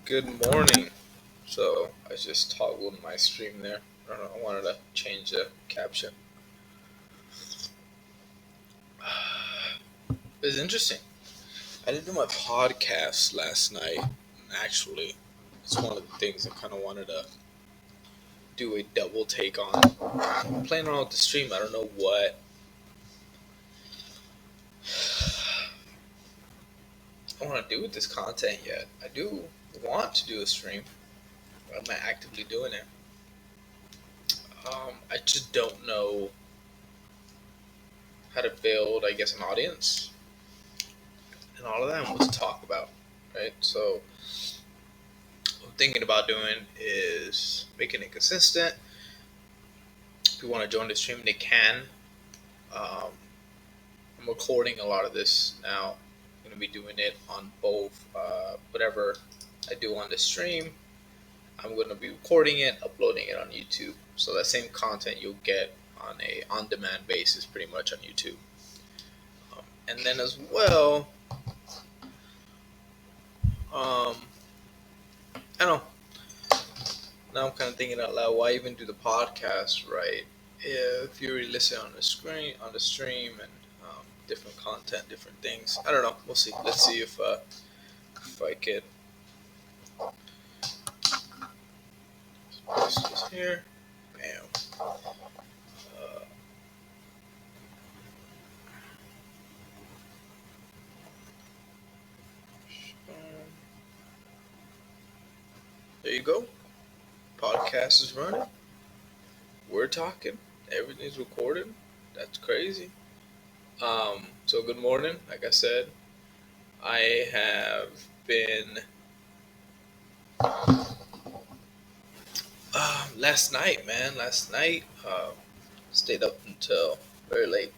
Good morning. So I just toggled my stream there. I don't know. I wanted to change the caption. It's interesting. I didn't do my podcast last night. Actually, it's one of the things I kind of wanted to do a double take on. I'm playing around with the stream. I don't know what I want to do with this content yet. I do want to do a stream. But I'm not actively doing it. I just don't know how to build, I guess, an audience and all of that, and what to talk about. Right. So what I'm thinking about doing is making it consistent. If you want to join the stream, they can. Um, I'm recording a lot of this now. I'm going to be doing it on both. Whatever I do on the stream, I'm going to be recording it, uploading it on YouTube. So that same content you'll get on a on-demand basis, pretty much on YouTube. And then as well, um, I don't know. Now I'm kind of thinking out loud. Why even do the podcast, right? If you really listen on the screen, on the stream, and different content, different things. I don't know. We'll see. Let's see if I can paste this here. Bam. Uh, there you go. Podcast is running. We're talking. Everything's recorded. That's crazy. So good morning. Like I said, I have been last night, man. Last night, stayed up until very late,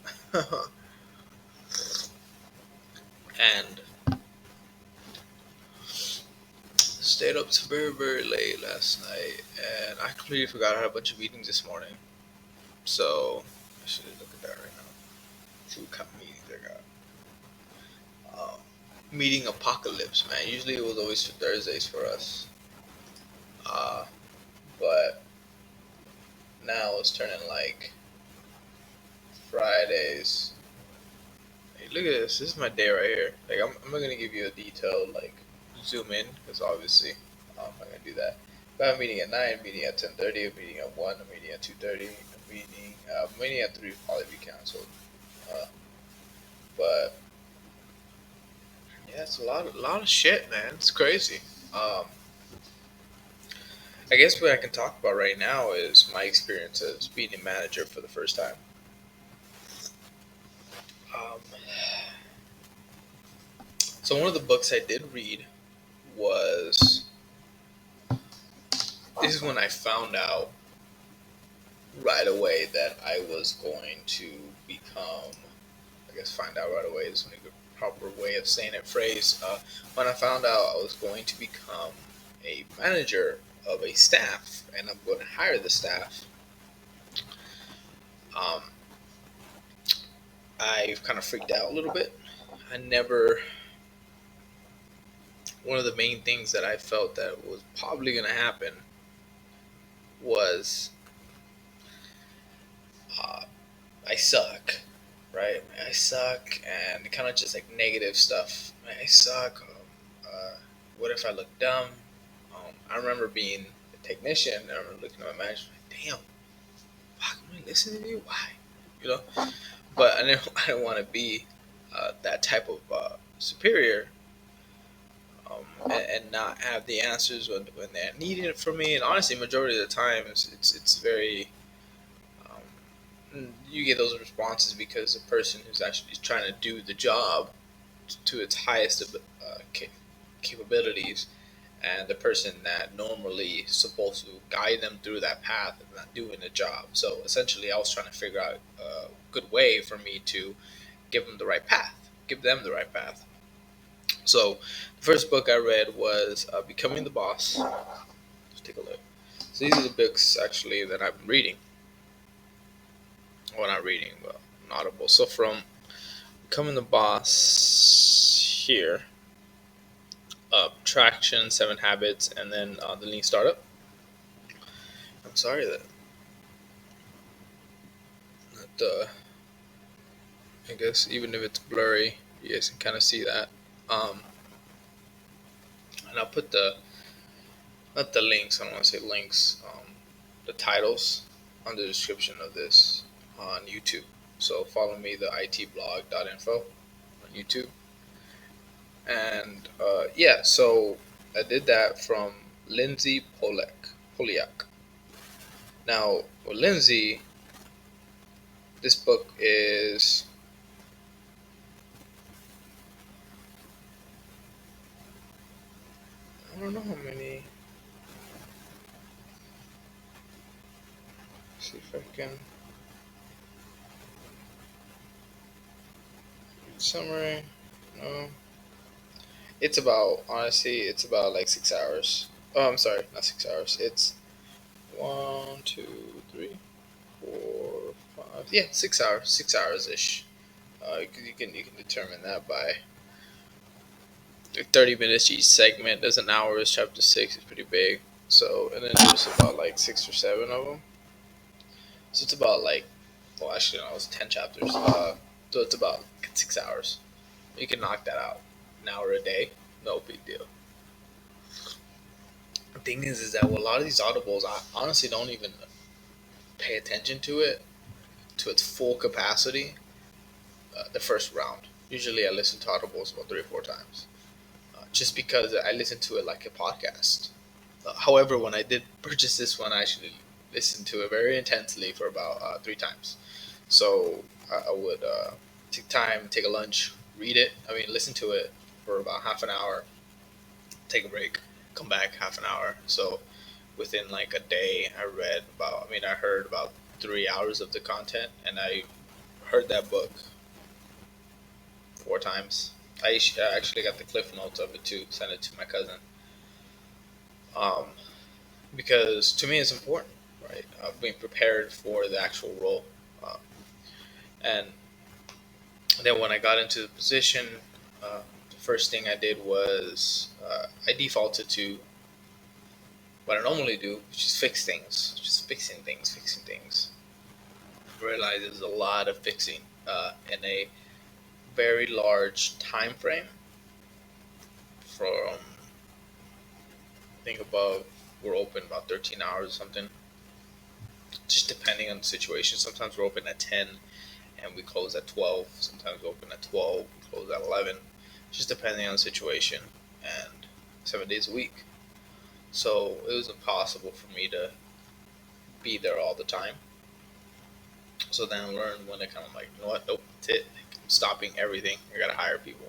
and stayed up to very late last night. And I completely forgot I had a bunch of meetings this morning. So I should look at that right now. See what kind of meetings I got. Meeting apocalypse, man. Usually it was always Thursdays for us, uh, but now it's turning like Fridays. Hey, look at this. This is my day right here. Like I'm not gonna give you a detailed like zoom in because obviously I'm not gonna do that. But I'm meeting at 9, meeting at 10:30, a meeting at 1, a meeting at 2:30, a meeting at 3 will probably be canceled. Uh, but yeah, it's a lot of shit, man. It's crazy. Um, I guess what I can talk about right now is my experience as being a manager for the first time. Um, so one of the books I did read was this is when I found out right away that I was going to become. I guess find out right away is a good proper way of saying it. Phrase. When I found out I was going to become a manager of a staff, and I'm going to hire the staff. Um, I kind of freaked out a little bit. I never. One of the main things that I felt that was probably going to happen was uh, I suck, right? I suck, and kind of just like negative stuff. I suck. What if I look dumb? I remember being a technician, and I remember looking at my manager, like, damn, fuck, am I listening to you? Why? You know? But I didn't want to be that type of superior and not have the answers when they're needed it from me. And honestly, majority of the time, it's very you get those responses because the person who's actually trying to do the job to its highest capabilities, and the person that normally is supposed to guide them through that path is not doing the job. So essentially, I was trying to figure out a good way for me to give them the right path, give them the right path. So the first book I read was Becoming the Boss. Let's take a look. So these are the books actually that I've been reading. Well, not reading, but Audible. So from Becoming the Boss here up, Traction, Seven Habits, and then the Lean Startup. I'm sorry that I guess even if it's blurry, you guys can kind of see that. Um, and I'll put the not the links. I don't want to say links. The titles on the description of this on YouTube. So follow me, the itblog.info on YouTube. And yeah, so I did that from Lindsay Poliak. Now, with Lindsay, this book is I don't know how many. See if I can summary. No, it's about honestly, it's about like 6 hours. Oh, I'm sorry, not 6 hours. It's one, two, three, 4, 5. Yeah, 6 hours, 6 hours ish. You can determine that by like 30 minutes each segment. There's an hour. Is chapter six. It's pretty big. So and then there's about like 6 or 7 of them. So it's about like well actually no, it's 10 chapters. So it's about 6 hours. You can knock that out. An hour a day, no big deal. The thing is that with a lot of these audibles, I honestly don't even pay attention to it to its full capacity. The first round. Usually, I listen to audibles about 3 or 4 times, just because I listen to it like a podcast. However, when I did purchase this one, I actually listened to it very intensely for about 3 times. So I would take time, take a lunch, read it. I mean, listen to it for about half an hour, take a break, come back half an hour. So within like a day, I read about. I mean, I heard about 3 hours of the content, and I heard that book 4 times. I actually got the cliff notes of it too. Sent it to my cousin. Um, because to me it's important, right? Being prepared for the actual role. Uh, and then when I got into the position, the first thing I did was I defaulted to what I normally do, which is fix things, just fixing things. I realized there's a lot of fixing in a very large time frame. From I think above, we're open about 13 hours or something, just depending on the situation. Sometimes we're open at 10 and we close at 12. Sometimes we open at 12, we close at 11, just depending on the situation, and 7 days a week. So it was impossible for me to be there all the time. So then I learned when I kind of like, you know what, nope, that's it. I'm stopping everything. I gotta hire people.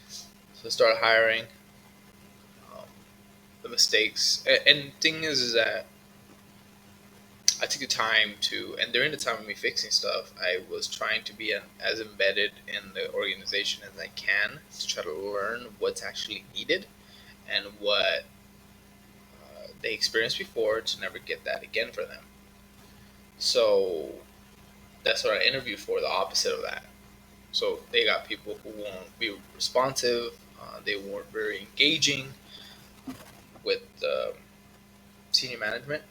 So I started hiring. Um, the mistakes, and thing is that I took the time to, and during the time of me fixing stuff, I was trying to be as embedded in the organization as I can to try to learn what's actually needed and what they experienced before to never get that again for them. So that's what I interviewed for, the opposite of that. So they got people who won't be responsive, they weren't very engaging with senior management.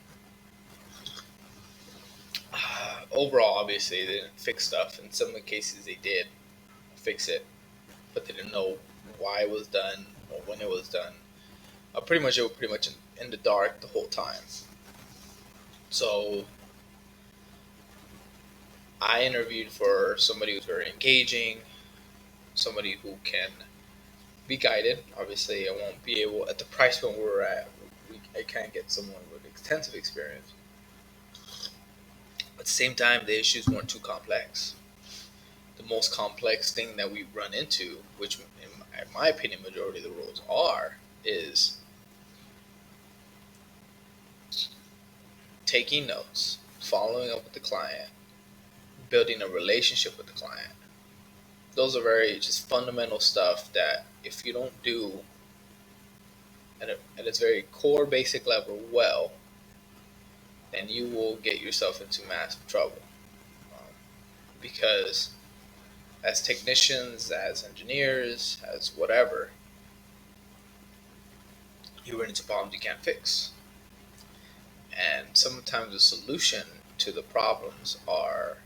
Overall, obviously, they didn't fix stuff. In some of the cases, they did fix it, but they didn't know why it was done or when it was done. Pretty much, it was pretty much in the dark the whole time. So I interviewed for somebody who's very engaging, somebody who can be guided. Obviously, I won't be able at the price point we're at. I can't get someone with extensive experience. At the same time, the issues weren't too complex. The most complex thing that we run into, which in my opinion, majority of the roles are, is taking notes, following up with the client, building a relationship with the client. Those are very just fundamental stuff that if you don't do at its very core basic level well, then you will get yourself into massive trouble. Um, because as technicians, as engineers, as whatever, you run into problems you can't fix. And sometimes the solution to the problems are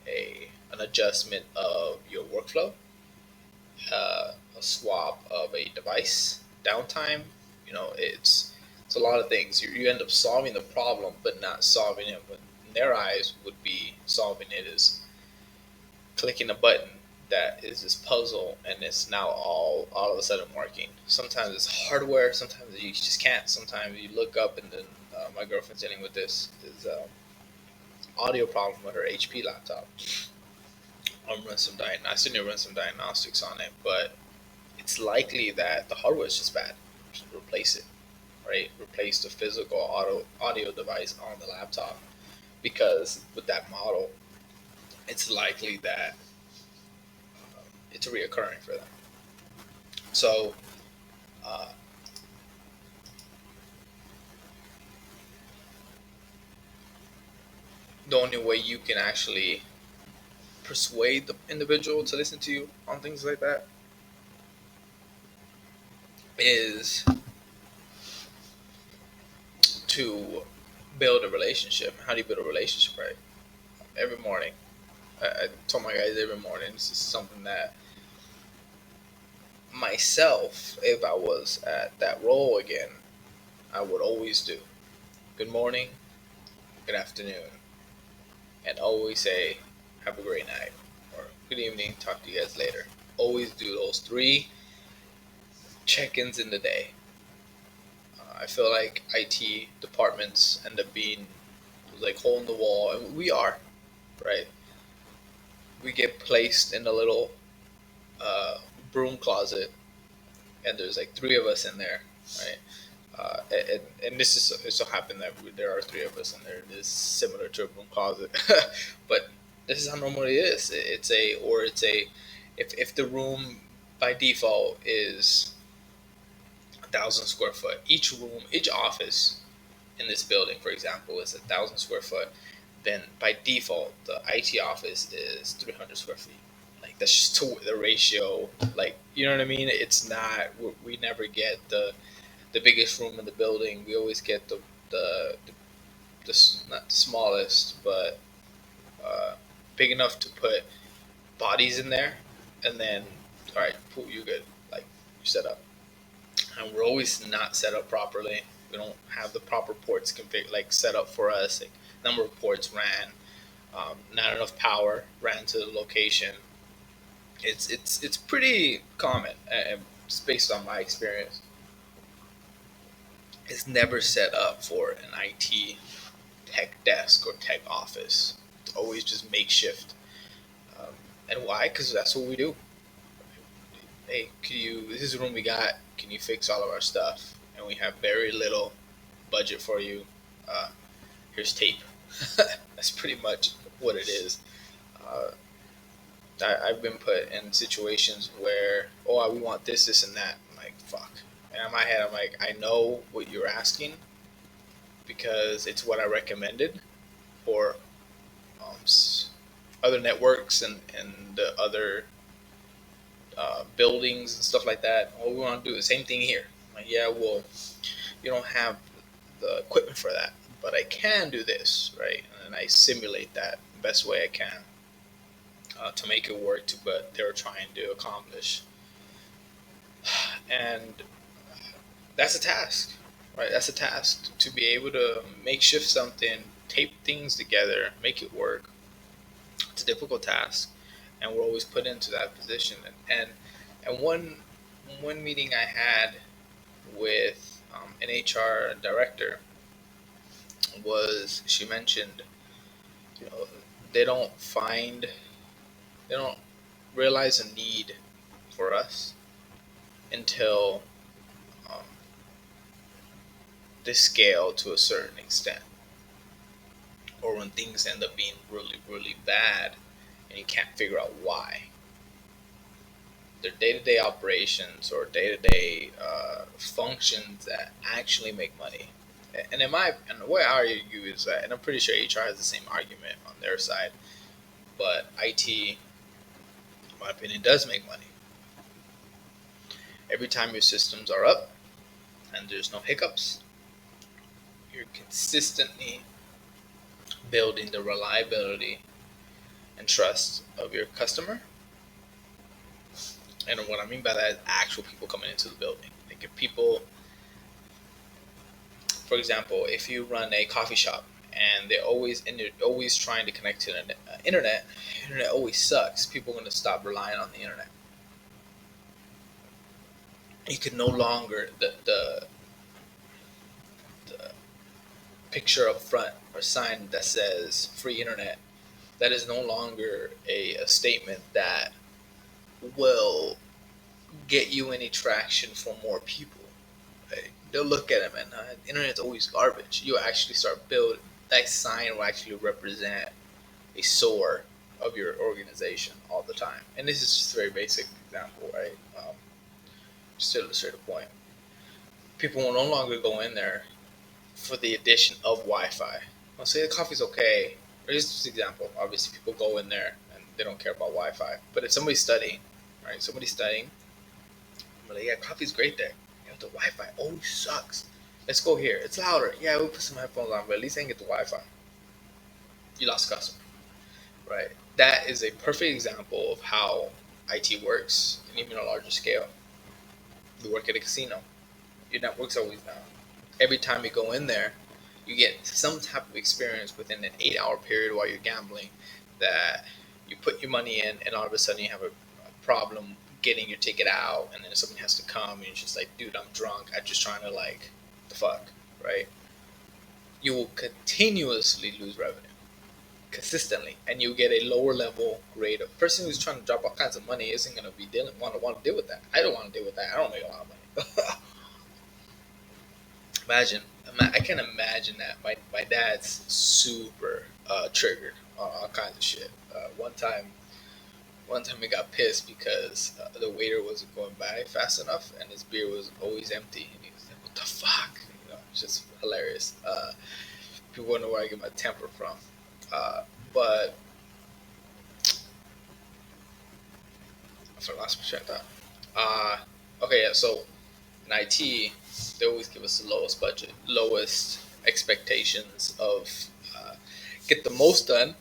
an adjustment of your workflow, a swap of a device, downtime. It's a lot of things. You end up solving the problem, but not solving it. But in their eyes, would be solving it is clicking a button that is this puzzle, and it's now all of a sudden working. Sometimes it's hardware. Sometimes you just can't. Sometimes you look up, and then my girlfriend's dealing with this is audio problem with her HP laptop. I still need to run some diagnostics on it, but it's likely that the hardware is just bad. Just replace it, right? Replace the physical audio device on the laptop, because with that model, it's likely that it's reoccurring for them. So uh, the only way you can actually persuade the individual to listen to you on things like that is to build a relationship. How do you build a relationship, right? Every morning, I told my guys every morning, this is something that myself, if I was at that role again, I would always do. Good morning, good afternoon, and always say, have a great night, or good evening, talk to you guys later. Always do those three check ins in the day. I feel like IT departments end up being like hole in the wall, and we are, right? We get placed in a little uh, broom closet, and there's like three of us in there, right? And this is it so happened that there are three of us in there. It is similar to a broom closet, but this is how normal it is. If the room by default is 1,000 square foot, each office in this building, for example, is 1,000 square foot, then by default the IT office is 300 square feet. Like that's just the ratio. Like you know what I mean? It's not. We never get the biggest room in the building. We always get the not the smallest, but uh, big enough to put bodies in there, and then all right, pool, you're good. Like you set up, and we're always not set up properly. We don't have the proper ports like set up for us. Like number of ports ran, not enough power ran to the location. It's pretty common, and it's based on my experience. It's never set up for an IT tech desk or tech office. It's always just makeshift. Um, and why? Because that's what we do. Hey, this is the room we got. Can you fix all of our stuff? And we have very little budget for you. Uh, Here's tape. That's pretty much what it is. Uh, I've been put in situations where, oh, we want this, this, and that. I'm like, fuck. And in my head, I'm like, I know what you're asking because it's what I recommended for um, other networks and the other buildings and stuff like that. All we want to do the same thing here. I'm like, yeah, well, you don't have the equipment for that, but I can do this, right? And I simulate that the best way I can to make it work to what they're trying to accomplish. And that's a task, right? That's a task to be able to make shift something, tape things together, make it work. It's a difficult task, and we're always put into that position. And one meeting I had with an HR director was she mentioned, you know, they don't find they don't realize a need for us until um, they scale to a certain extent, or when things end up being really really bad and you can't figure out why. Their day-to-day operations or day-to-day functions that actually make money. And the way I argue is that, and I'm pretty sure HR has the same argument on their side, but IT, in my opinion, does make money. Every time your systems are up, and there's no hiccups. You're consistently building the reliability and trust of your customer. And what I mean by that is actual people coming into the building. Like if people, for example, if you run a coffee shop and they're always trying to connect to the internet always sucks. People are going to stop relying on the internet. You can no longer the picture up front or sign that says free internet. That is no longer a statement that will get you any traction for more people. Right? They'll look at it, and the internet's always garbage. You actually start build that sign will actually represent a sore of your organization all the time. And this is just a very basic example, right? Just to illustrate a point. People will no longer go in there for the addition of Wi-Fi. I'll say the coffee's okay. Or just an example. Obviously, people go in there and they don't care about Wi-Fi. But if somebody's studying, right? Somebody's studying, I'm like, yeah, coffee's great there. You know, the Wi-Fi always sucks. Let's go here. It's louder. Yeah, we'll put some headphones on, but at least I can get the Wi-Fi. You lost a customer, right? That is a perfect example of how IT works, and even on a larger scale. You work at a casino. Your network's always down. Every time you go in there, you get some type of experience within an 8 hour period while you're gambling that you put your money in and all of a sudden you have a problem getting your ticket out, and then somebody has to come and you're just like, dude, I'm drunk. I'm just trying to like, the fuck, right? You will continuously lose revenue consistently, and you get a lower level rate. Of person who's trying to drop all kinds of money isn't going to be dealing want to deal with that. I don't want to deal with that. I don't make a lot of money. Imagine, I can imagine that my dad's super triggered on all kinds of shit. One time he got pissed because the waiter wasn't going by fast enough, and his beer was always empty, and he was like, "What the fuck?" It's just hilarious. People wonder where I get my temper from. But I lost my train of thought. Okay, yeah. So in IT, they always give us the lowest budget, lowest expectations of get the most done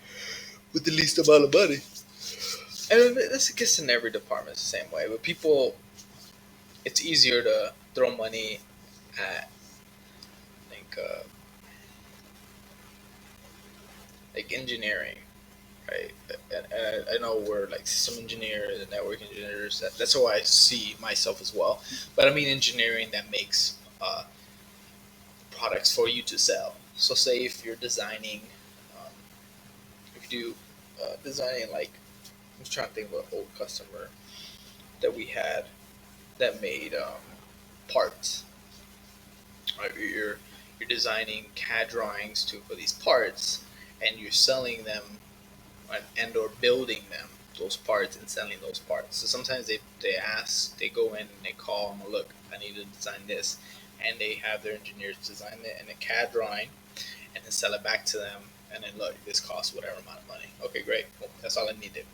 with the least amount of money. And this gets in every department the same way. But people, it's easier to throw money at like engineering, right? And I know we're like system engineers and network engineers. That's how I see myself as well. But I mean engineering that makes products for you to sell. So say if you're designing, um, if you do designing like I'm trying to think of an old customer that we had that made parts. Right? You're designing CAD drawings to for these parts, and you're selling them and or building them those parts and selling those parts. So sometimes they go in and they call them, look, I need to design this, and they have their engineers design it in a CAD drawing and then sell it back to them, and then look, this costs whatever amount of money. Okay, great, cool. That's all I needed.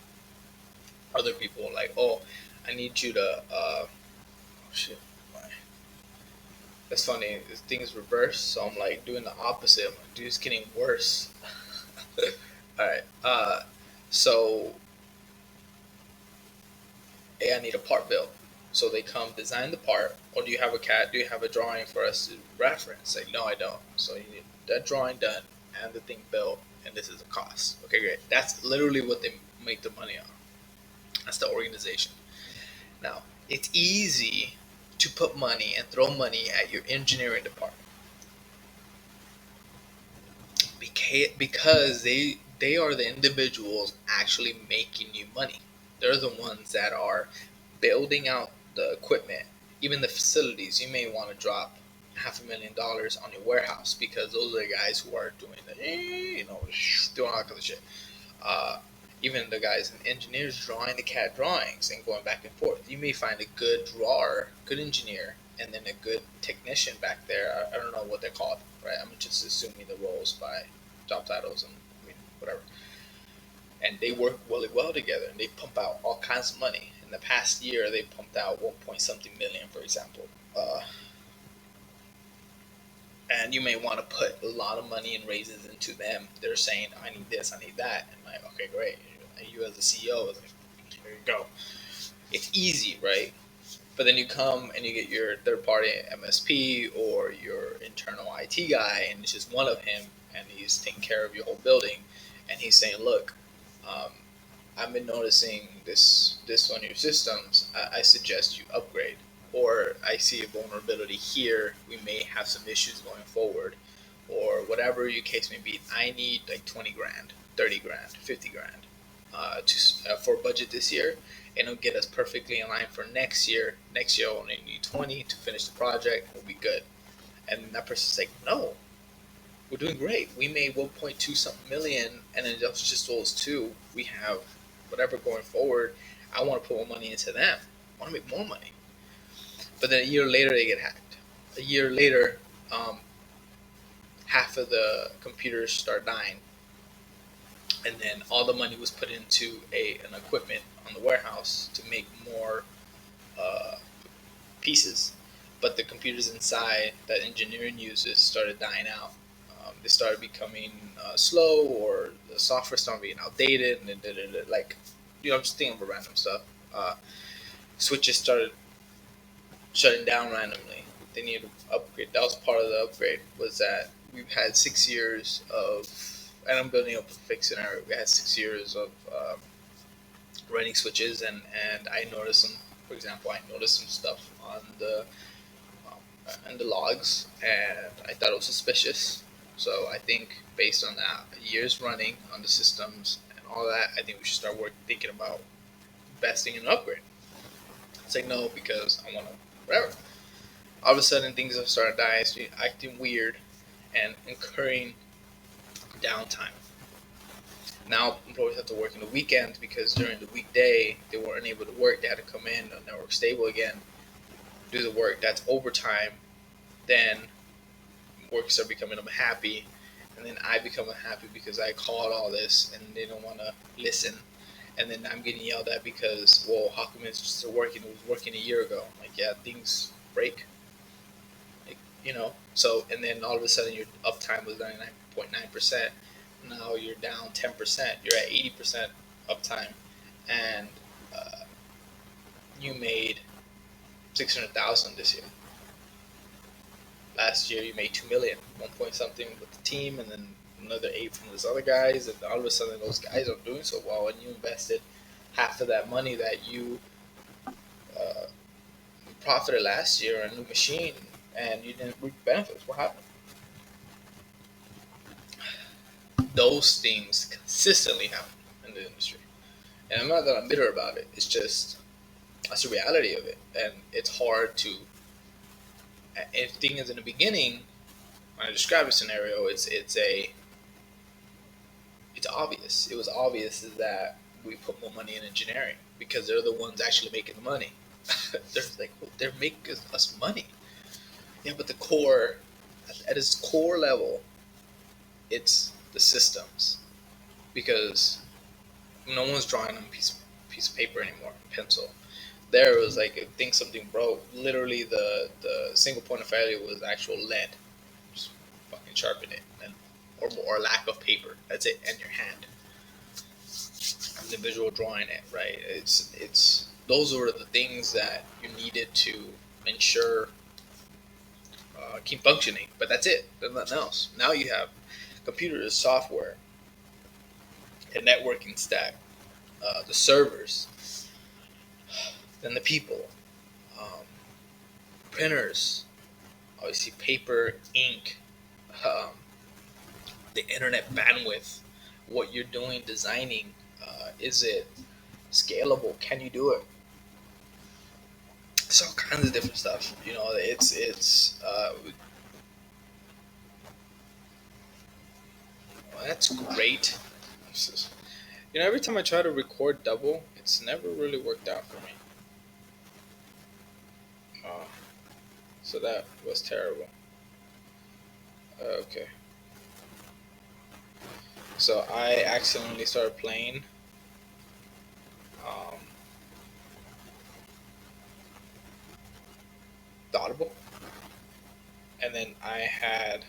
Other people are like, oh, I need you to oh shit. That's funny. This thing is reversed, so I'm like doing the opposite. I'm like, dude, it's getting worse. All right. So hey, I need a part built. So they come design the part, or do you have a CAD? Do you have a drawing for us to reference? Like, no, I don't. So you need that drawing done and the thing built, and this is the cost. Okay, great. That's literally what they make the money on. That's the organization. Now, it's easy to put money and throw money at your engineering department because they are the individuals actually making you money. They're the ones that are building out the equipment, even the facilities. You may want to drop $500,000 on your warehouse because those are the guys who are doing doing all kinds of shit. Uh, Even the guys and engineers drawing the CAD drawings and going back and forth. You may find a good drawer, good engineer, and then a good technician back there. I don't know what they're called, right? I'm just assuming the roles by job titles and I mean whatever. And they work really well together, and they pump out all kinds of money. In the past year, they pumped out 1 point something million, for example. and you may want to put a lot of money and raises into them. They're saying, I need this, I need that. And I'm like, okay, great. You as a CEO is like, here you go. It's easy, right? But then you come and you get your third party MSP or your internal IT guy, and it's just one of him, and he's taking care of your whole building. And he's saying, look, um, I've been noticing this on your systems. I suggest you upgrade. Or I see a vulnerability here. We may have some issues going forward, or whatever your case may be. I need like 20 grand, 30 grand, 50 grand for budget this year, and it'll get us perfectly in line for next year. Next year, I'll only need 20 to finish the project. We'll be good. And that person's like, no, we're doing great. We made 1.2 something million, and then just those two. We have whatever going forward. I want to put more money into them. I want to make more money. But then a year later, they get hacked. A year later, half of the computers start dying, and then all the money was put into an equipment on the warehouse to make more uh, pieces. But the computers inside that engineering uses started dying out. They started becoming slow, or the software started being outdated, and like, I'm just thinking of random stuff. Switches started shutting down randomly. They needed to upgrade. That was part of the upgrade. Was that we've had 6 years of, and I'm building up a fixed scenario. We had 6 years of running switches, and I noticed some. For example, I noticed some stuff on the logs, and I thought it was suspicious. So I think based on that, years running on the systems and all that, I think we should start thinking about investing in an upgrade. It's like, no, because I want to whatever. All of a sudden, things have started dying, acting weird, and incurring downtime. Now employees have to work in the weekends because during the weekday they weren't able to work. They had to come in, the network stable again, do the work. That's overtime. Then work start becoming unhappy, and then I become unhappy because I called all this and they don't want to listen. And then I'm getting yelled at because, well, how come it's still working? It was working a year ago. I'm like, yeah, things break. Like, So, and then all of a sudden your uptime was 99.9%. Now you're down 10%. You're at 80% uptime, and uh, you made 600,000 this year. Last year you made 2 million, 1 point something with the team, and then another 8 from those other guys. And all of a sudden those guys are doing so well, and you invested half of that money that you uh, profited last year on a new machine, and you didn't reap benefits. What happened? Those things consistently happen in the industry, and I'm not that I'm bitter about it. It's just that's the reality of it, and it's hard to. And the thing is, in the beginning, when I describe a scenario, it's obvious. It was obvious that we put more money in engineering because they're the ones actually making the money. They're making us money. Yeah, but the core, at its core level, it's the systems, because no one's drawing on a piece of paper anymore, pencil. There was like, if think something broke, literally the single point of failure was actual lead. Just fucking sharpen it, and or lack of paper. That's it, and your hand. And the visual drawing it, right? It's those were the things that you needed to ensure keep functioning. But that's it. There's nothing else. Now you have computers, software, a networking stack, the servers, then the people, um, printers, obviously paper, ink, um, the internet bandwidth, what you're doing, designing, is it scalable? Can you do it? It's all kinds of different stuff. Well, that's great. Every time I try to record double, it's never really worked out for me. Uh, so that was terrible. Okay. So I accidentally started playing um, the Audible. and then I had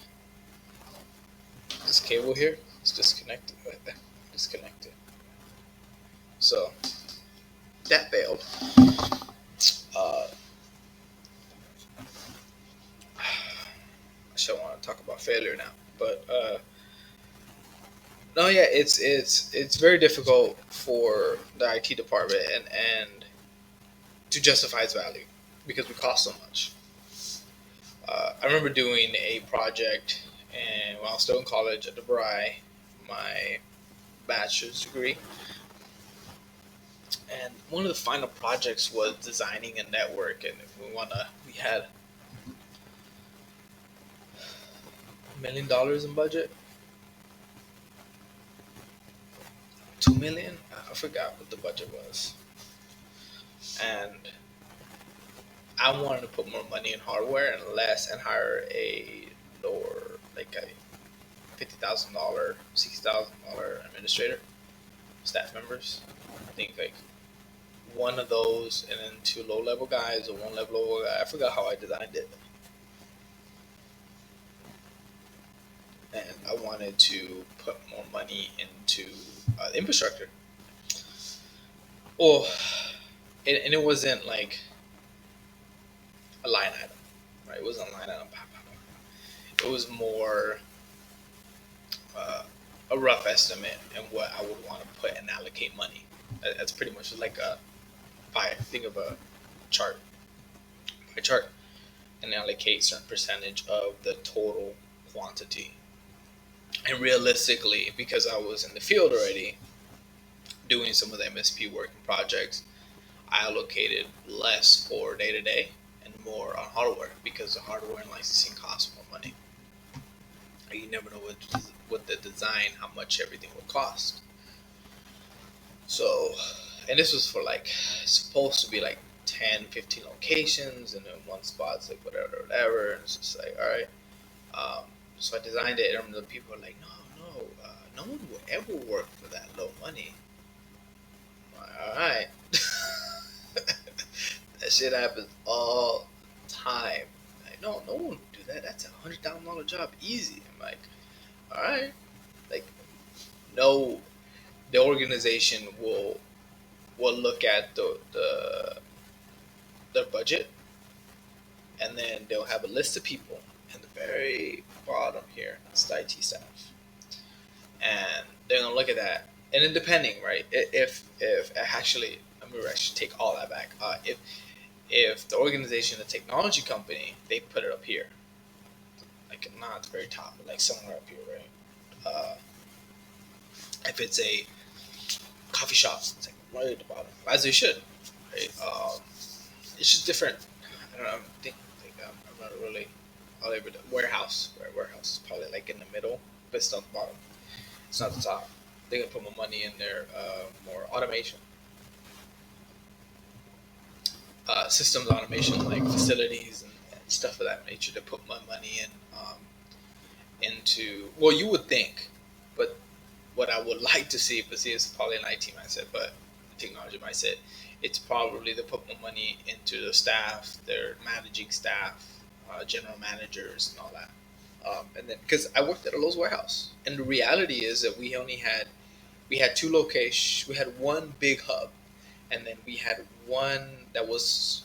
this cable here. It's disconnected. Disconnected. So that failed. Uh, I should want to talk about failure now, but no, yeah, it's very difficult for the IT department and to justify its value because we cost so much. I remember doing a project, and while I was still in college at DeVry, my bachelor's degree, and one of the final projects was designing a network, and we had $1 million in budget, 2 million. I forgot what the budget was, and I wanted to put more money in hardware and less, and hire a lower, like a $50,000, $60,000 administrator, staff members. I think like one of those, and then two low level guys or one level guy. I forgot how I designed it, and I wanted to put more money into infrastructure. Well, and it wasn't like a line item, right? It wasn't a line item. It was more uh, a rough estimate and what I would want to put and allocate money. That's pretty much like a pie. Think of a chart, pie chart, and allocate certain percentage of the total quantity. And realistically, because I was in the field already doing some of the MSP work and projects, I allocated less for day to day and more on hardware because the hardware and licensing costs more money. You never know what the design, how much everything will cost. So, and this was for like supposed to be like 10, 15 locations, and then one spot's like whatever, whatever. And it's just like, all right. Um, so I designed it, and the people were like, no, no, no one will ever work for that low money. I'm like, all right. That shit happens all the time. Like, no, no one would do that. That's $100,000 job, easy. I'm like, all right. Like, no, the organization will look at the budget, and then they'll have a list of people in the very bottom here. It's the IT staff, and they're gonna look at that. And then depending, right? If actually, I'm gonna actually take all that back. If the organization, a technology company, they put it up here, like not at the very top, but like somewhere up here, right? If it's a coffee shop, it's like right at the bottom, as they should, right? It's just different. I don't know. I'm not really all over the warehouse. Right, warehouse is probably like in the middle, but it's not the bottom. It's not the top. They can put more money in there, more automation, systems automation, like facilities and stuff of that nature, to put my money in into. Well, you would think, but what I would like to see, but see, it's probably an IT mindset, but technology mindset. It's probably to put more money into the staff, their managing staff, general managers, and all that. And then because I worked at a Lowe's warehouse, and the reality is that we had two locations. We had one big hub, and then we had one that was.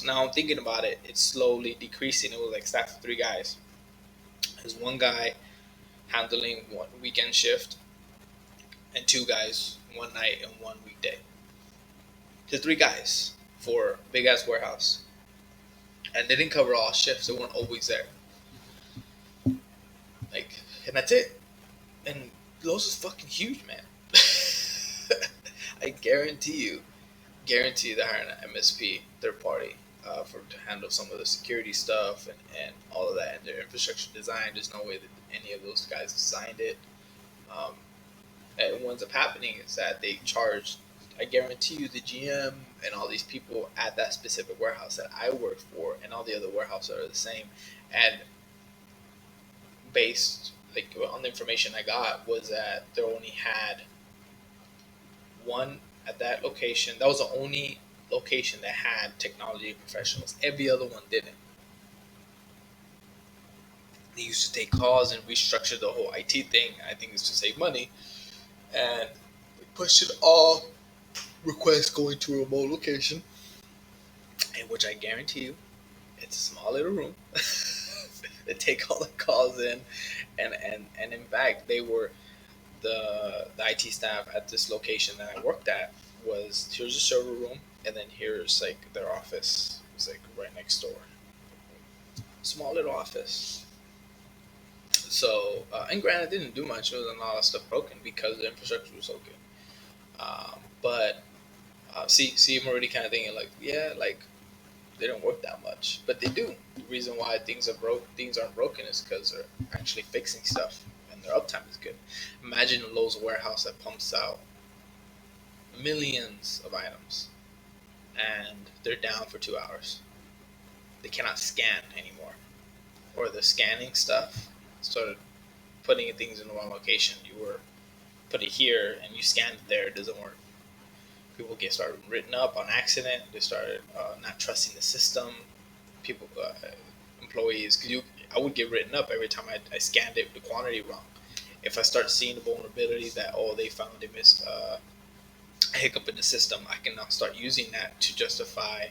Now I'm thinking about it. It's slowly decreasing. It was like staff of three guys. There's one guy handling one weekend shift, and two guys one night and one weekday. To three guys for a big ass warehouse, and they didn't cover all shifts. They weren't always there. Like, and that's it. And Lowe's is fucking huge, man. I guarantee they're hiring an MSP, third party, for to handle some of the security stuff and all of that, and their infrastructure design. There's no way that any of those guys designed it. Um, and what ends up happening is that they charge. I guarantee you, the GM and all these people at that specific warehouse that I work for, and all the other warehouses are the same. And based like on the information I got, was that they only had one at that location. That was the only location that had technology professionals. Every other one didn't. They used to take calls and restructure the whole IT thing. I think it's to save money, and they pushed it all requests going to a remote location, in which I guarantee you, it's a small little room. They take all the calls in, and in fact, they were the IT staff at this location that I worked at was here's a server room, and then here's like their office. It's like right next door, small little office. So, and granted, it didn't do much. There was a lot of stuff broken because the infrastructure was so good. But see, I'm already kind of thinking like, yeah, like they don't work that much, but they do. The reason why things aren't broken is because they're actually fixing stuff, and their uptime is good. Imagine a Lowe's warehouse that pumps out millions of items, and they're down for 2 hours. They cannot scan anymore, or the scanning stuff started putting things in the wrong location. You were put it here, and you scanned it there. It doesn't work. People get started written up on accident. They started not trusting the system. People, employees, because I would get written up every time I scanned it the quantity wrong. If I start seeing the vulnerability that they found they missed a hiccup in the system, I can now start using that to justify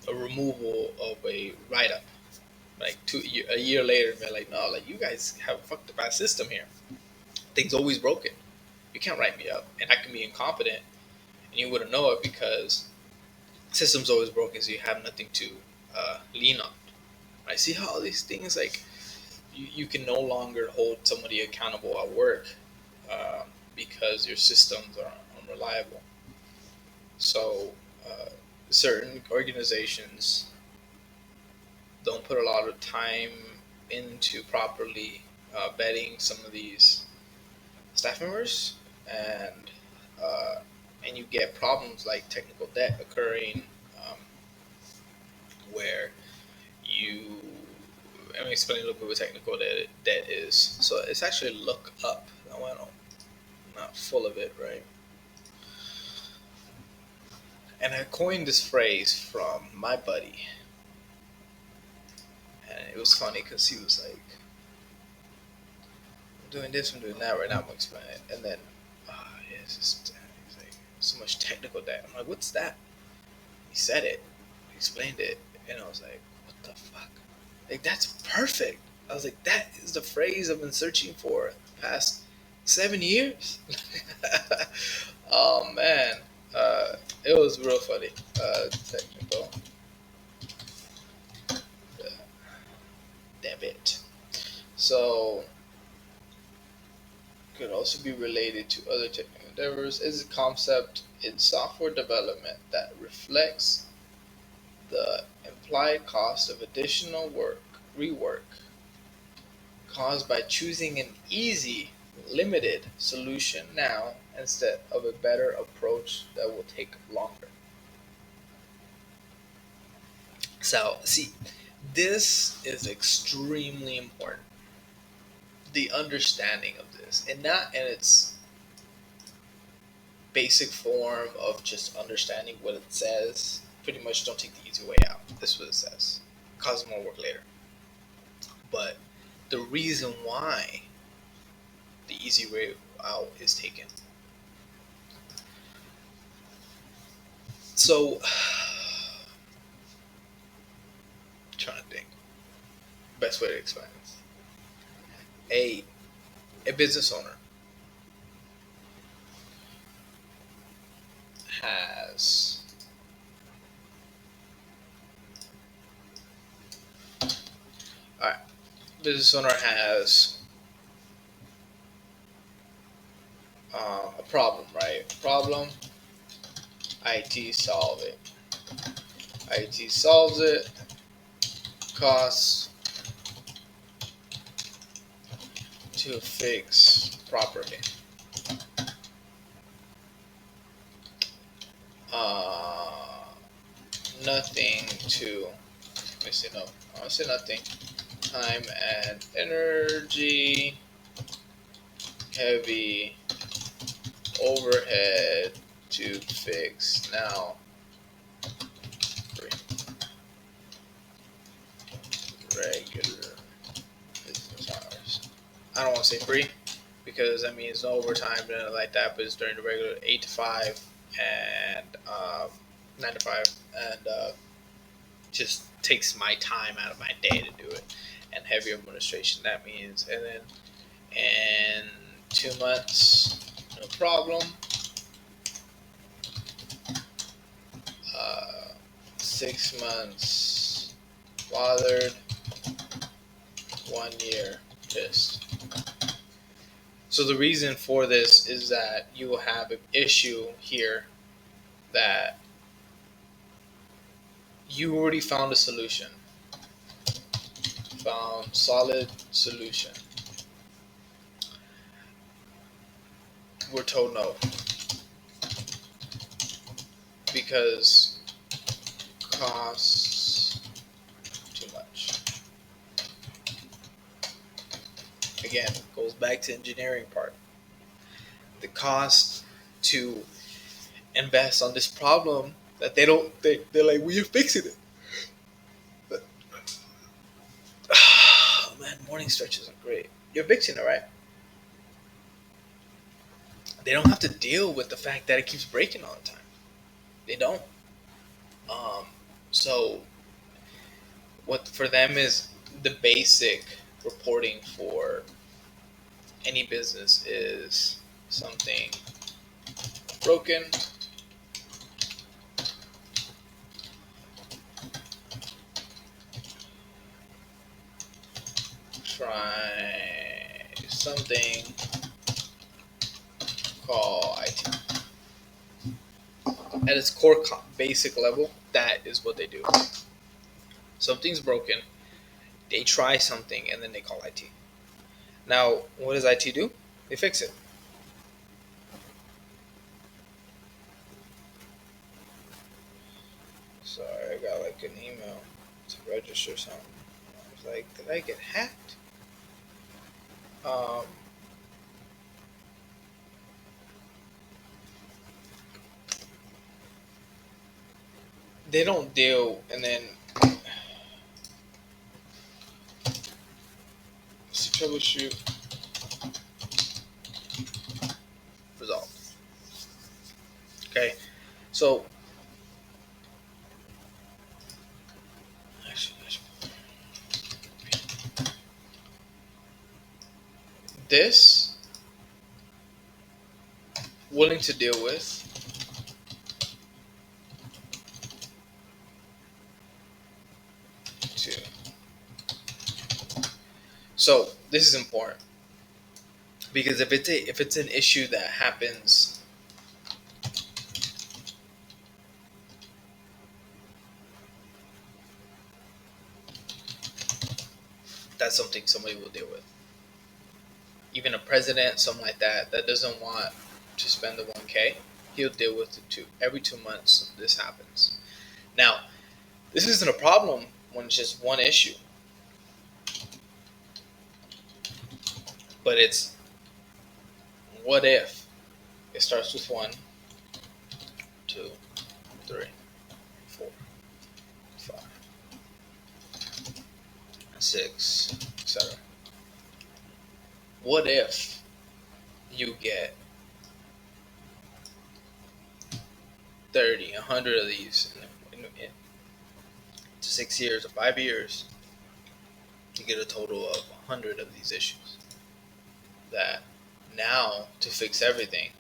a removal of a write up. Like a year later, and be like, no, like you guys have a fucked up system here. Things always broken. You can't write me up, and I can be incompetent, and you wouldn't know it because the system's always broken, so you have nothing to lean on. I see how all these things like you can no longer hold somebody accountable at work because your systems are unreliable. So certain organizations don't put a lot of time into properly vetting some of these staff members, and uh, and you get problems like technical debt occurring, um, where you. Let me explain a little bit what technical debt is. So it's actually look up. I'm not full of it, right? And I coined this phrase from my buddy, and it was funny because he was like, "I'm doing this, I'm doing that right now. I'm gonna explain it," and then, yeah, it's just he's like, so much technical debt. I'm like, "What's that?" He said it, he explained it, and I was like, "What the fuck?" Like that's perfect. I was like, that is the phrase I've been searching for the past 7 years. Oh man, it was real funny. Technical, damn it. So could also be related to other technical endeavors. Is a concept in software development that reflects the implied cost of additional rework caused by choosing an easy, limited solution now instead of a better approach that will take longer. So, see, this is extremely important. The understanding of this, and not in its basic form of just understanding what it says. Pretty much don't take the easy way out. This is what it says. Cause more work later. But the reason why the easy way out is taken. So, trying to think. Best way to explain this. A business owner has alright. Business owner has a problem, right? Problem. IT solve it. IT solves it. Costs to fix properly. Uh, Nothing to. Let me say no. I say nothing. Time and energy. Heavy overhead to fix. Now, regular business hours. I don't want to say free because that means no overtime and like that, but it's during the regular 8 to 5 and 9 to 5, and just takes my time out of my day to do it, and heavy administration. That means, and then in 2 months, no problem. 6 months, bothered. 1 year, pissed. So the reason for this is that you will have an issue here that you already found a solution, found solid solution. We're told no because costs too much. Again, goes back to engineering part. The cost to invest on this problem that they're like, well, you're fixing it. But, oh man, morning stretches are great. You're fixing it, right? They don't have to deal with the fact that it keeps breaking all the time. They don't. So what for them is the basic reporting for any business is something broken, try something, call IT. At its core basic level, that is what they do. Something's broken, they try something, and then they call IT. Now, what does IT do? They fix it. Sorry, I got like an email to register something. I was like, did I get hacked? They don't deal, and then troubleshoot, resolved. Okay, so this willing to deal with two. So this is important because if it's an issue that happens, that's something somebody will deal with. Even a president, something like that, that doesn't want to spend the 1K, he'll deal with it too. Every 2 months, this happens. Now, this isn't a problem when it's just one issue, but it's what if it starts with 1, 2, 3, 4, 5, 6, etc. What if you get 30, 100 of these in 6 years or 5 years? You get a total of 100 of these issues. That now to fix everything,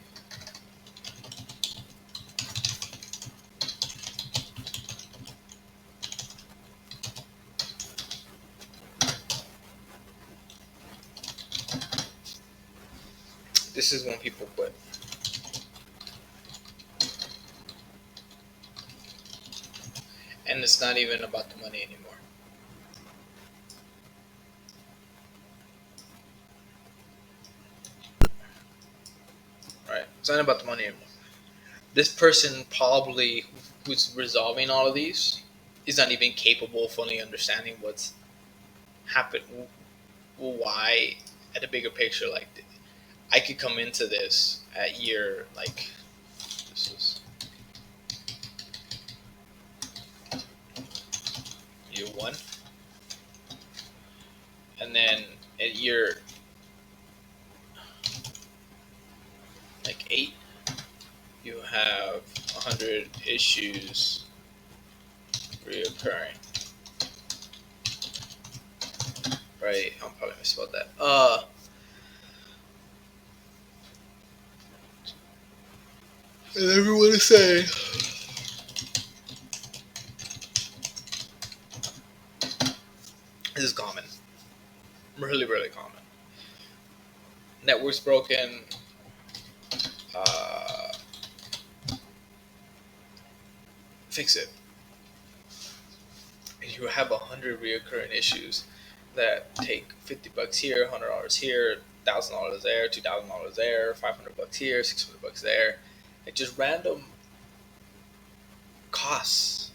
this is when people quit. And it's not even about the money anymore. Right? It's not about the money anymore. This person probably who's resolving all of these is not even capable of fully understanding what's happened, why at a bigger picture. Like I could come into this at year like this is year 1. and then at year like 8, you have 100 issues reoccurring. Right? I'm probably misspelled that. And everyone is saying this is common, really, really common. Network's broken. Uh, Fix it. And you have 100 reoccurring issues that take $50 here, $100 here, $1,000 there, $2,000 there, $500 here, $600 there. Like just random costs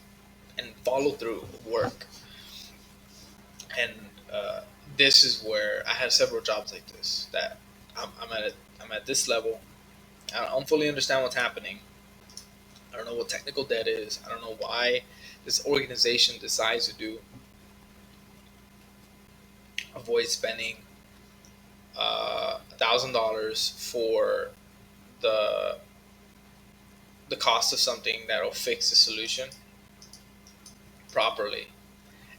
and follow through work. And this is where I had several jobs like this that I'm at this level. I don't fully understand what's happening. I don't know what technical debt is. I don't know why this organization decides to avoid spending $1,000 for the the cost of something that'll fix the solution properly.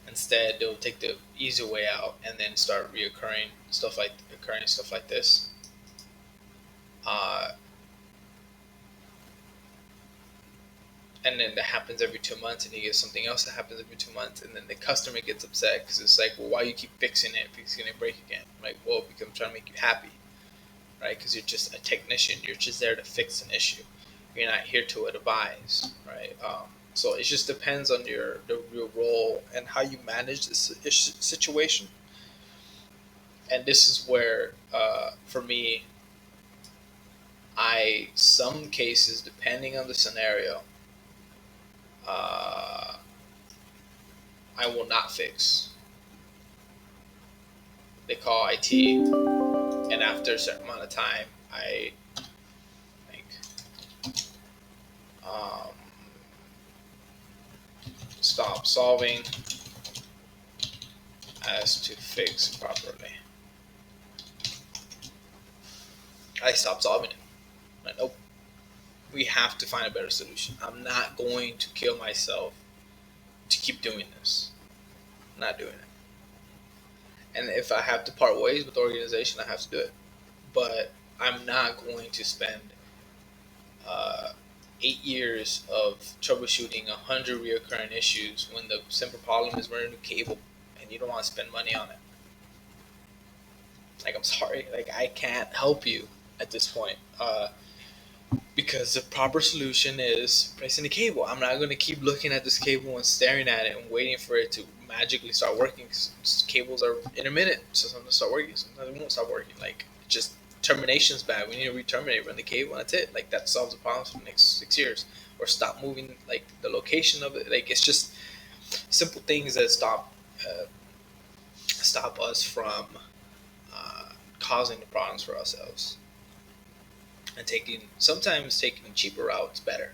Instead, they'll take the easy way out and then start occurring stuff like this. Uh, and then that happens every 2 months, and you get something else that happens every 2 months, and then the customer gets upset because it's like, well, why you keep fixing it if it's gonna break again? I'm like, well, because I'm trying to make you happy, right? Because you're just a technician, you're just there to fix an issue. You're not here to advise, right? So it just depends on your role and how you manage this situation. And this is where, for me, some cases, depending on the scenario, uh, I will not fix. They call IT, and after a certain amount of time, I think um, stop solving as to fix properly. I stop solving it. Like, nope. We have to find a better solution. I'm not going to kill myself to keep doing this. I'm not doing it. And if I have to part ways with the organization, I have to do it. But I'm not going to spend uh, 8 years of troubleshooting 100 reoccurring issues when the simple problem is running a cable and you don't want to spend money on it. Like, I'm sorry, like I can't help you at this point. Because the proper solution is placing the cable. I'm not going to keep looking at this cable and staring at it and waiting for it to magically start working. Cables are intermittent, so sometimes start working, sometimes it won't start working. Like, just termination's bad. We need to re-terminate, run the cable, and that's it. Like, that solves the problem for the next 6 years. Or stop moving, like, the location of it. Like, it's just simple things that stop us from causing the problems for ourselves. And sometimes taking a cheaper route is better.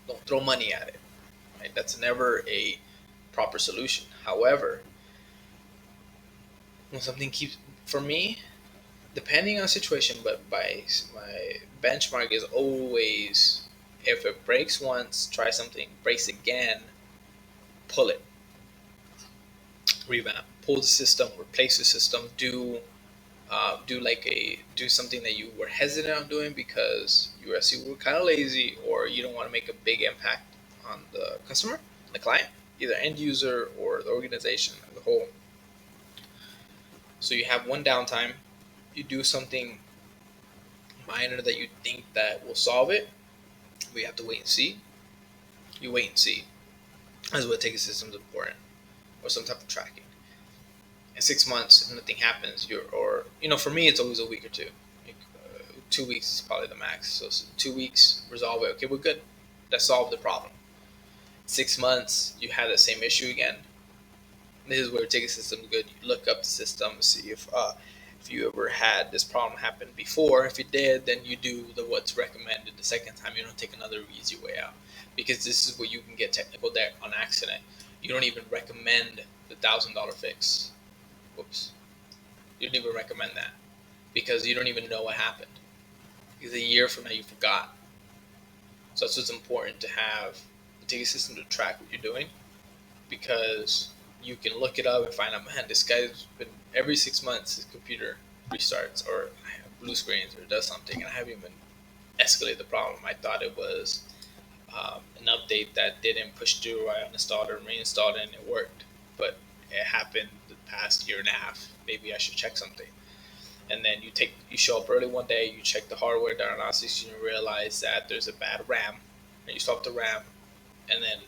Don't throw money at it. Right? That's never a proper solution. However, when something keeps, for me, depending on the situation, but my benchmark is always, if it breaks once, try something. Breaks again, pull it. Revamp. Pull the system. Replace the system. Do something that you were hesitant on doing because you were kind of lazy, or you don't want to make a big impact on the customer, the client, either end user or the organization as a whole. So you have one downtime, you do something minor that you think that will solve it. We have to wait and see. You wait and see. That's what ticket system is important, or some type of tracking. In 6 months, if nothing happens, for me, it's always a week or two. Like, 2 weeks is probably the max. So 2 weeks, resolve it. Okay, we're good. That solved the problem. 6 months, you have that same issue again. This is where ticket system is good. You look up the system, see if you ever had this problem happen before. If you did, then you do what's recommended. The second time, you don't take another easy way out, because this is where you can get technical debt on accident. You don't even recommend the $1,000 fix. Whoops. You don't even recommend that because you don't even know what happened. Because a year from now you forgot. So that's what's important to have a ticket system to track what you're doing, because you can look it up and find out, man, this guy's been every 6 months his computer restarts or blue screens or does something, and I haven't even escalated the problem. I thought it was an update that didn't push through. I uninstalled it and reinstalled it and it worked, but it happened the past year and a half. Maybe I should check something. And then you show up early one day, you check the hardware diagnostics, and you realize that there's a bad RAM, and you swap the RAM, and then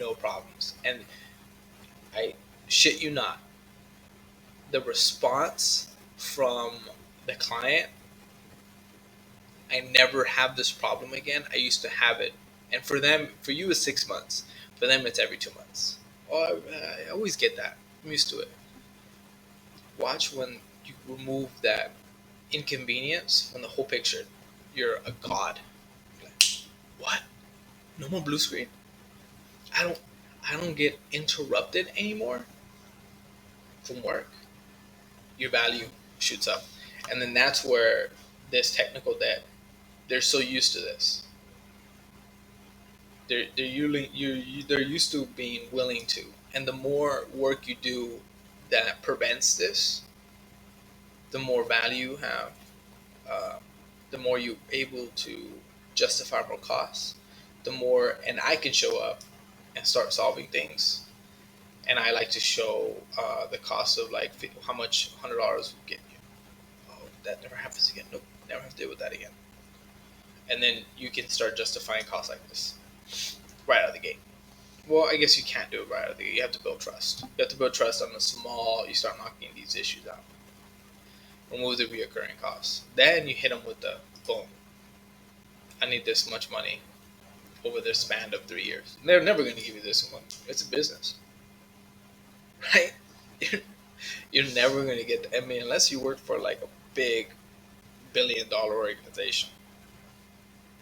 no problems. And I shit you not, the response from the client, I never have this problem again. I used to have it, and for you, it's 6 months. For them, it's every 2 months. Oh, I always get that. I'm used to it. Watch when you remove that inconvenience from the whole picture. You're a god. Like, what? No more blue screen? I don't I don't get interrupted anymore from work. Your value shoots up. And then that's where this technical debt, they're so used to this. They're used to being willing to. And the more work you do that prevents this, the more value you have, uh, the more you're able to justify more costs, the more, and I can show up and start solving things. And I like to show the cost of like how much $100 will get you. Oh, that never happens again. Nope, never have to deal with that again. And then you can start justifying costs like this right out of the gate. Well, I guess you can't do it right out of the gate. You have to build trust. You have to build trust on the small. You start knocking these issues out. Remove the reoccurring costs. Then you hit them with the boom. I need this much money over the span of 3 years. They're never going to give you this in one. It's a business, right? You're never going to get. I mean, unless you work for like a big $1 billion organization,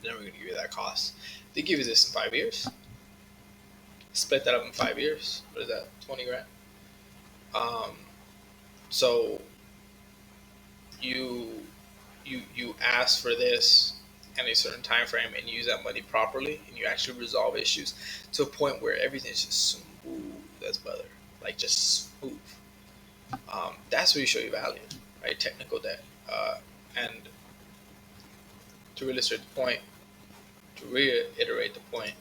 they're never going to give you that cost. They give you this in 5 years. Split that up in 5 years. What is that? 20 grand. Um, so you you ask for this in a certain time frame and use that money properly, and you actually resolve issues to a point where everything's just smooth as butter, like just smooth. That's where you show your value, right? Technical debt, and to illustrate the point, to reiterate the point,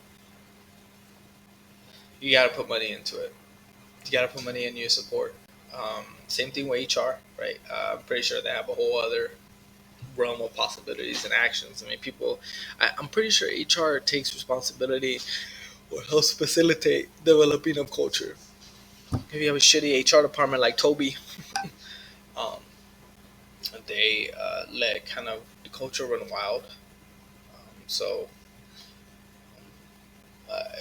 you got to put money into it. You got to put money in your support. Same thing with HR, right? I'm pretty sure they have a whole other realm of possibilities and actions. I mean, I'm pretty sure HR takes responsibility or helps facilitate developing of culture. If you have a shitty HR department like Toby, um, they let kind of the culture run wild. So,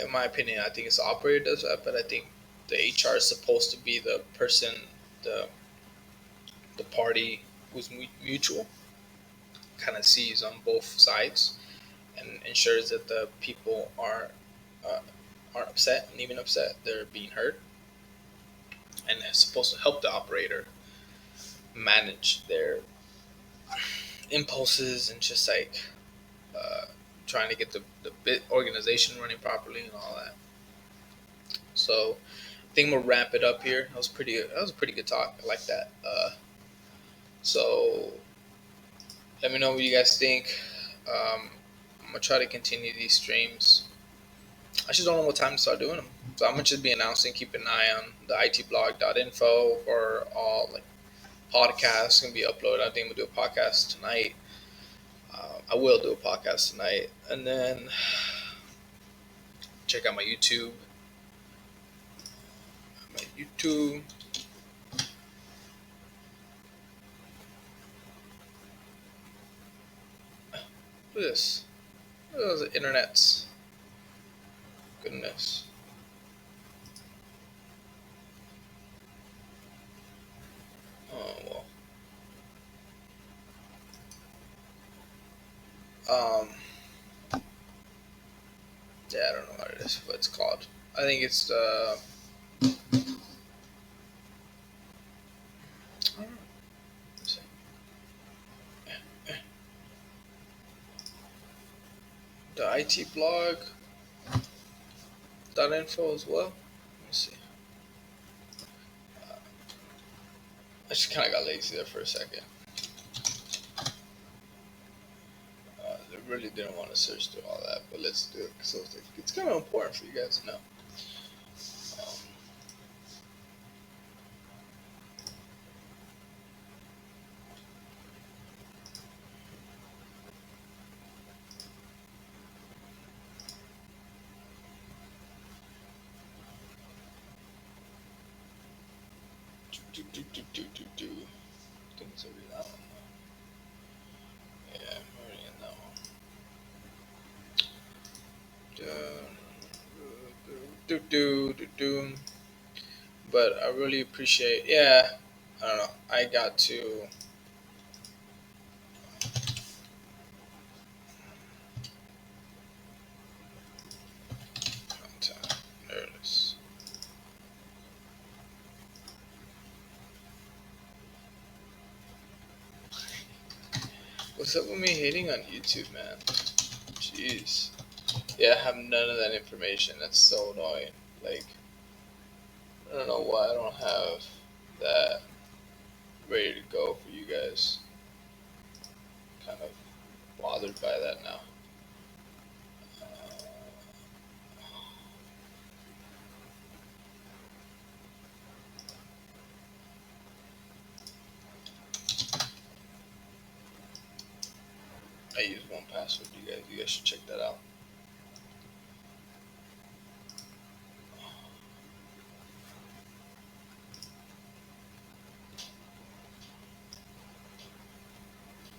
in my opinion, I think it's the operator does that, but I think the HR is supposed to be the person, the the party who's mutual, kind of sees on both sides and ensures that the people uh, aren't upset, and even upset, they're being heard, and it's supposed to help the operator manage their impulses and just like uh, trying to get the bit organization running properly and all that. So I think we'll wrap it up here. That was a pretty good talk. I like that. So let me know what you guys think. I'm gonna try to continue these streams. I just don't know what time to start doing them. So I'm gonna just be announcing. Keep an eye on the itblog.info for all like podcasts gonna be uploaded. I think we'll do a podcast tonight. I will do a podcast tonight, and then check out my YouTube. My YouTube. What is this? What is the internet's? Goodness. Oh well. Um. Yeah, I don't know what it is. What it's called. I think it's IT blog .info as well. Let me see. I just kind of got lazy there for a second. I really didn't want to search through all that, but let's do it because it's kind of important for you guys to know. Um, do. I think it's already that one. Yeah, I'm already in that one. Do. But I really appreciate. Yeah, I don't know. I got to. Contact. There it is. What's up with me hating on YouTube, man? Jeez. Yeah, I have none of that information. That's so annoying. Like, I don't know why I don't have that ready to go for you guys. Kind of bothered by that now. I use one password. You guys should check that out.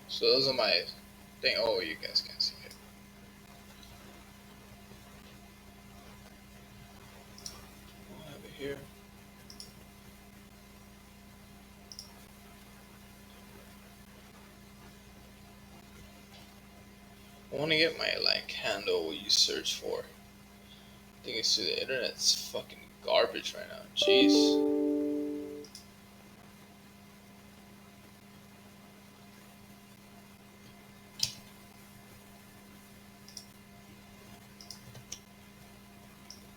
So those are my thing. Oh, you guys can't see it. I'll have it here. I want to get my like handle what you search for. I think it's through the internet. It's fucking garbage right now. Jeez.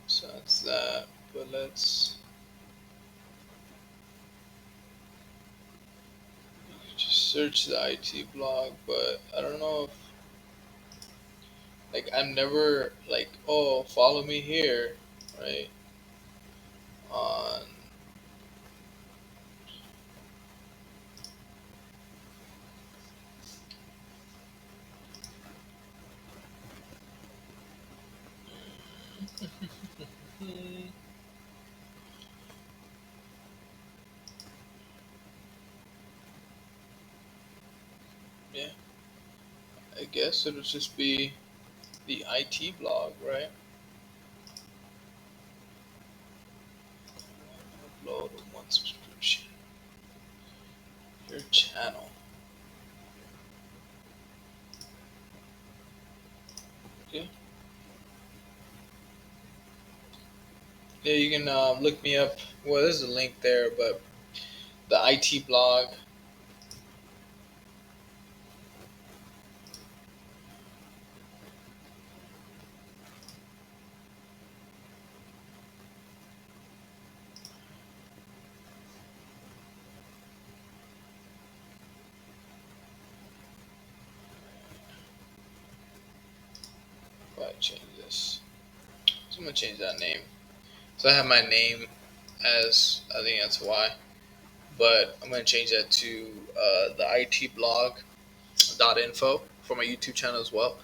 So that's that. But let's just search the IT blog. But I don't know if like I'm never like, oh, follow me here, right? On yeah, I guess it'll just be the IT blog, right? Upload one subscription. Your channel. Okay. Yeah, you can look me up. Well, there's a link there, but the IT blog. If I change this, so I'm gonna change that name. So I have my name as I think that's why, but I'm gonna change that to the IT blog .info for my YouTube channel as well.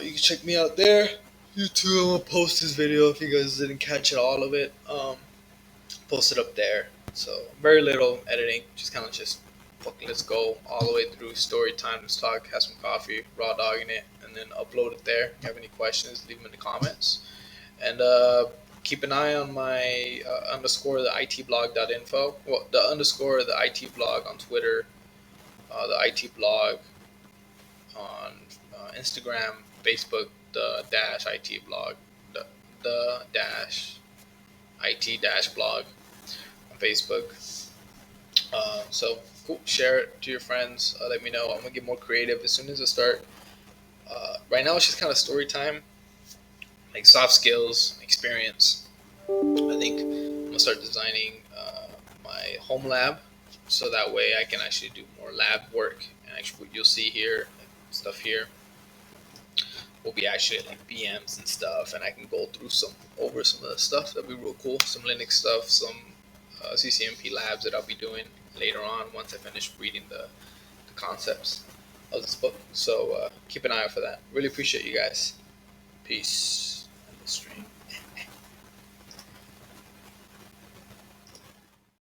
You can check me out there. YouTube, I'm gonna post this video if you guys didn't catch it, all of it. Post it up there. So very little editing, just kind of just fuck, let's go all the way through story time. Let's talk, have some coffee, raw dogging it, and then upload it there. If you have any questions, leave them in the comments. And keep an eye on my underscore the IT blog.info. Well, the underscore the IT blog on Twitter, the IT blog on Instagram, Facebook, the dash IT blog, the dash IT dash blog on Facebook. So cool. Share it to your friends. Let me know. I'm gonna get more creative as soon as I start Right now, it's just kind of story time, like soft skills, experience. I think I'm gonna start designing my home lab, so that way I can actually do more lab work. And actually, what you'll see here, like stuff here, will be actually like BMs and stuff, and I can go through some of the stuff that'll be real cool. Some Linux stuff, some CCNP labs that I'll be doing later on once I finish reading the concepts of this book. So keep an eye out for that. Really appreciate you guys. Peace. End the stream.